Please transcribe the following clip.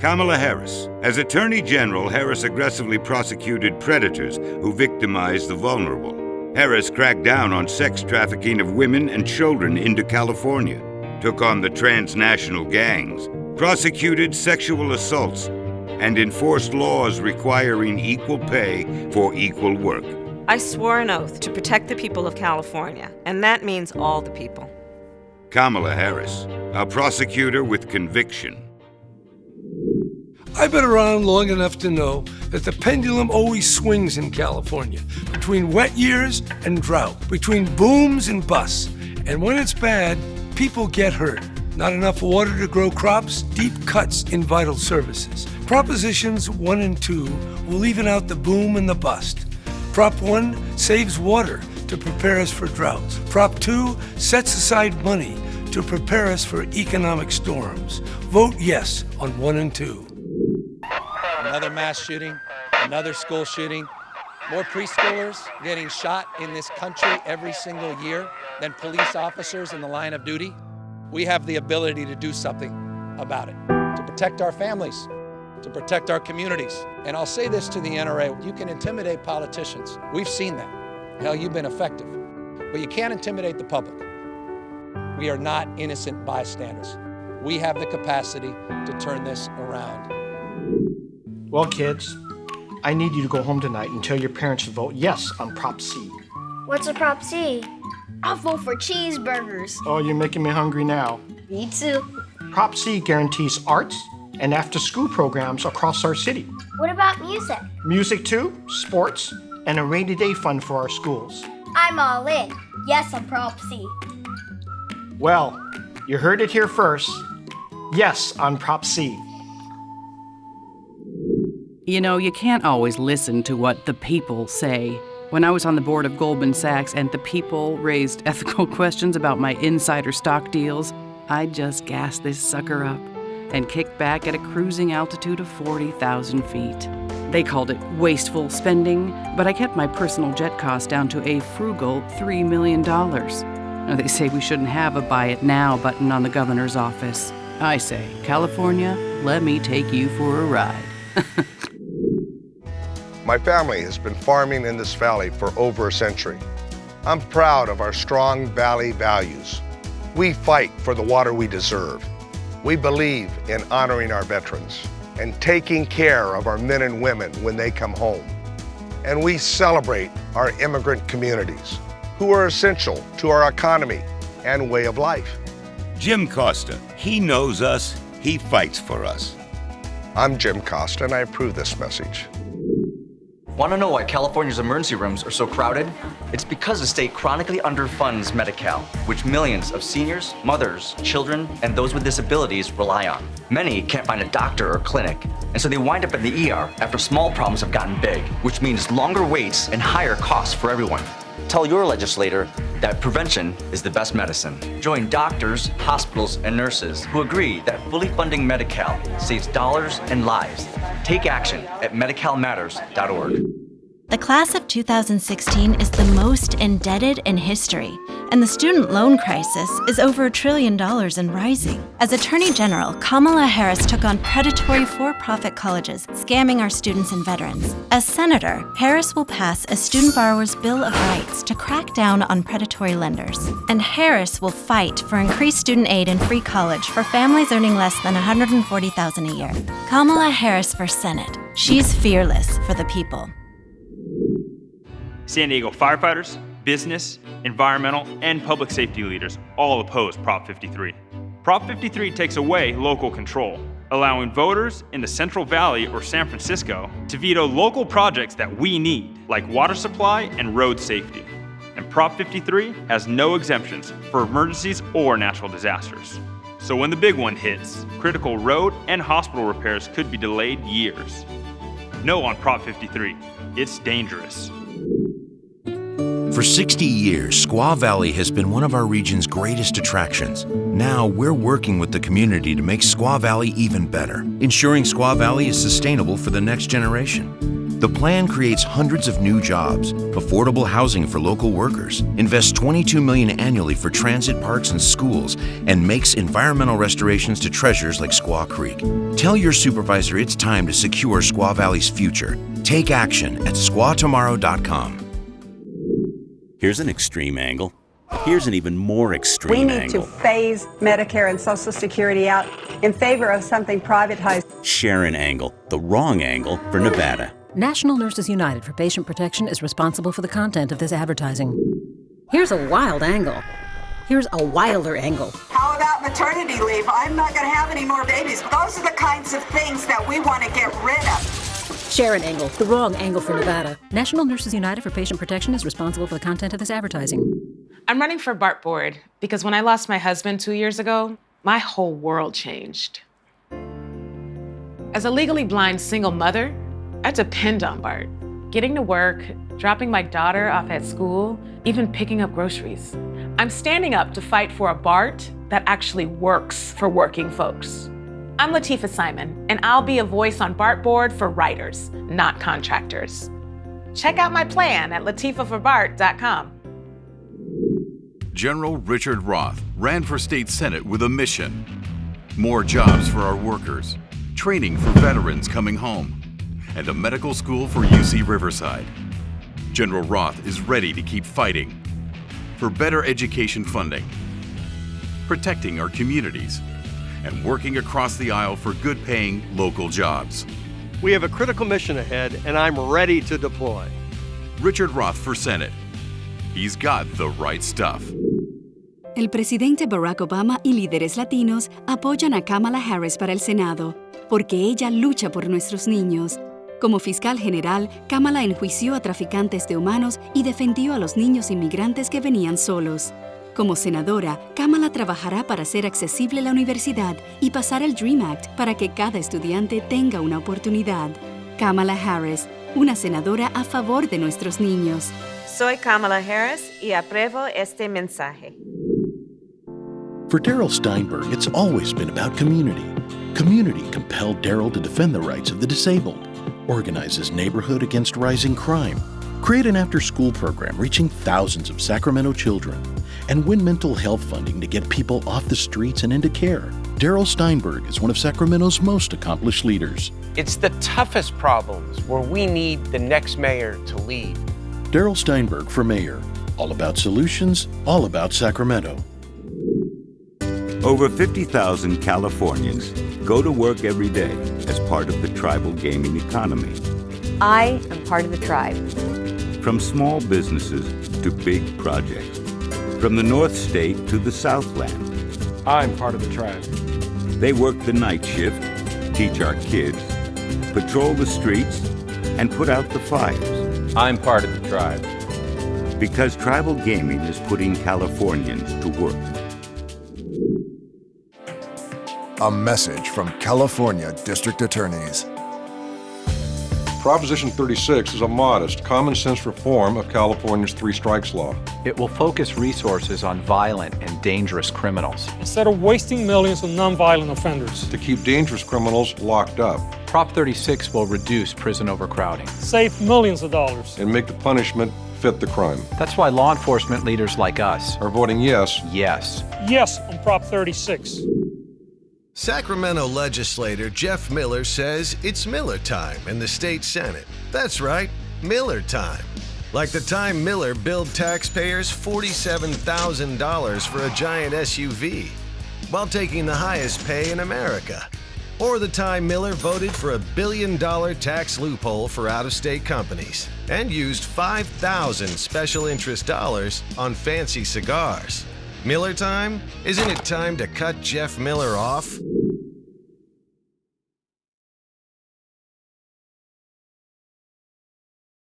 Kamala Harris. As Attorney General, Harris aggressively prosecuted predators who victimized the vulnerable. Harris cracked down on sex trafficking of women and children into California, took on the transnational gangs, prosecuted sexual assaults, and enforced laws requiring equal pay for equal work. I swore an oath to protect the people of California, and that means all the people. Kamala Harris, a prosecutor with conviction. I've been around long enough to know that the pendulum always swings in California, between wet years and drought, between booms and busts. And when it's bad, people get hurt. Not enough water to grow crops, deep cuts in vital services. Propositions 1 and 2 will even out the boom and the bust. Prop 1 saves water to prepare us for droughts. Prop 2 sets aside money to prepare us for economic storms. Vote yes on 1 and 2. Another mass shooting, another school shooting, more preschoolers getting shot in this country every single year than police officers in the line of duty. We have the ability to do something about it, to protect our families, to protect our communities. And I'll say this to the NRA, you can intimidate politicians. We've seen that. Hell, you've been effective. But you can't intimidate the public. We are not innocent bystanders. We have the capacity to turn this around. Well, kids, I need you to go home tonight and tell your parents to vote yes on Prop C. What's a Prop C? I'll vote for cheeseburgers. Oh, you're making me hungry now. Me too. Prop C guarantees arts and after-school programs across our city. What about music? Music too, sports, and a rainy day fund for our schools. I'm all in. Yes on Prop C. Well, you heard it here first. Yes on Prop C. You know, you can't always listen to what the people say. When I was on the board of Goldman Sachs and the people raised ethical questions about my insider stock deals, I just gassed this sucker up and kicked back at a cruising altitude of 40,000 feet. They called it wasteful spending, but I kept my personal jet cost down to a frugal $3 million. Now, they say we shouldn't have a buy it now button on the governor's office. I say, California, let me take you for a ride. My family has been farming in this valley for over a century. I'm proud of our strong valley values. We fight for the water we deserve. We believe in honoring our veterans and taking care of our men and women when they come home. And we celebrate our immigrant communities, who are essential to our economy and way of life. Jim Costa, he knows us, he fights for us. I'm Jim Costa, and I approve this message. Want to know why California's emergency rooms are so crowded? It's because the state chronically underfunds Medi-Cal, which millions of seniors, mothers, children, and those with disabilities rely on. Many can't find a doctor or clinic, and so they wind up in the ER after small problems have gotten big, which means longer waits and higher costs for everyone. Tell your legislator that prevention is the best medicine. Join doctors, hospitals, and nurses who agree that fully funding Medi-Cal saves dollars and lives. Take action at medicalmatters.org. The class of 2016 is the most indebted in history, and the student loan crisis is over $1 trillion and rising. As Attorney General, Kamala Harris took on predatory for-profit colleges, scamming our students and veterans. As Senator, Harris will pass a Student Borrowers' Bill of Rights to crack down on predatory lenders. And Harris will fight for increased student aid and free college for families earning less than $140,000 a year. Kamala Harris for Senate. She's fearless for the people. San Diego firefighters, business, environmental, and public safety leaders all oppose Prop 53. Prop 53 takes away local control, allowing voters in the Central Valley or San Francisco to veto local projects that we need, like water supply and road safety. And Prop 53 has no exemptions for emergencies or natural disasters. So when the big one hits, critical road and hospital repairs could be delayed years. No on Prop 53. It's dangerous. For 60 years, Squaw Valley has been one of our region's greatest attractions. Now we're working with the community to make Squaw Valley even better, ensuring Squaw Valley is sustainable for the next generation. The plan creates hundreds of new jobs, affordable housing for local workers, invests $22 million annually for transit parks and schools, and makes environmental restorations to treasures like Squaw Creek. Tell your supervisor it's time to secure Squaw Valley's future. Take action at squawtomorrow.com. Here's an extreme angle. Here's an even more extreme We need angle. to phase Medicare and Social Security out in favor of something privatized. Share an angle, the wrong angle for Nevada. National Nurses United for Patient Protection is responsible for the content of this advertising. Here's a wild angle. Here's a wilder angle. How about maternity leave? I'm not going to have any more babies. Those are the kinds of things that we want to get rid of. Share an angle, the wrong angle for Nevada. National Nurses United for Patient Protection is responsible for the content of this advertising. I'm running for BART board because when I lost my husband 2 years ago, my whole world changed. As a legally blind single mother, I depend on BART. Getting to work, dropping my daughter off at school, even picking up groceries. I'm standing up to fight for a BART that actually works for working folks. I'm Latifah Simon, and I'll be a voice on BART board for writers, not contractors. Check out my plan at latifahforbart.com. General Richard Roth ran for state senate with a mission: more jobs for our workers, training for veterans coming home, and a medical school for UC Riverside. General Roth is ready to keep fighting for better education funding, protecting our communities, and working across the aisle for good-paying local jobs. We have a critical mission ahead, and I'm ready to deploy. Richard Roth for Senate. He's got the right stuff. El presidente Barack Obama y líderes latinos apoyan a Kamala Harris para el Senado, porque ella lucha por nuestros niños. Como fiscal general, Kamala enjuició a traficantes de humanos y defendió a los niños inmigrantes que venían solos. Como senadora, Kamala trabajará para hacer accesible la universidad y pasar el DREAM Act para que cada estudiante tenga una oportunidad. Kamala Harris, una senadora a favor de nuestros niños. Soy Kamala Harris y apruebo este mensaje. For Darrell Steinberg, it's always been about community. Community compelled Darrell to defend the rights of the disabled, organize his neighborhood against rising crime, create an after-school program reaching thousands of Sacramento children, and win mental health funding to get people off the streets and into care. Darrell Steinberg is one of Sacramento's most accomplished leaders. It's the toughest problems where we need the next mayor to lead. Darrell Steinberg for mayor. All about solutions, all about Sacramento. Over 50,000 Californians go to work every day as part of the tribal gaming economy. I am part of the tribe. From small businesses to big projects. From the North State to the Southland. I'm part of the tribe. They work the night shift, teach our kids, patrol the streets, and put out the fires. I'm part of the tribe. Because tribal gaming is putting Californians to work. A message from California District Attorneys. Proposition 36 is a modest, common-sense reform of California's three strikes law. It will focus resources on violent and dangerous criminals, instead of wasting millions on nonviolent offenders. To keep dangerous criminals locked up. Prop 36 will reduce prison overcrowding, save millions of dollars, and make the punishment fit the crime. That's why law enforcement leaders like us are voting yes. Yes. Yes on Prop 36. Sacramento legislator Jeff Miller says it's Miller time in the state Senate. That's right, Miller time. Like the time Miller billed taxpayers $47,000 for a giant SUV while taking the highest pay in America. Or the time Miller voted for a $1 billion tax loophole for out-of-state companies and used 5,000 special interest dollars on fancy cigars. Miller time? Isn't it time to cut Jeff Miller off?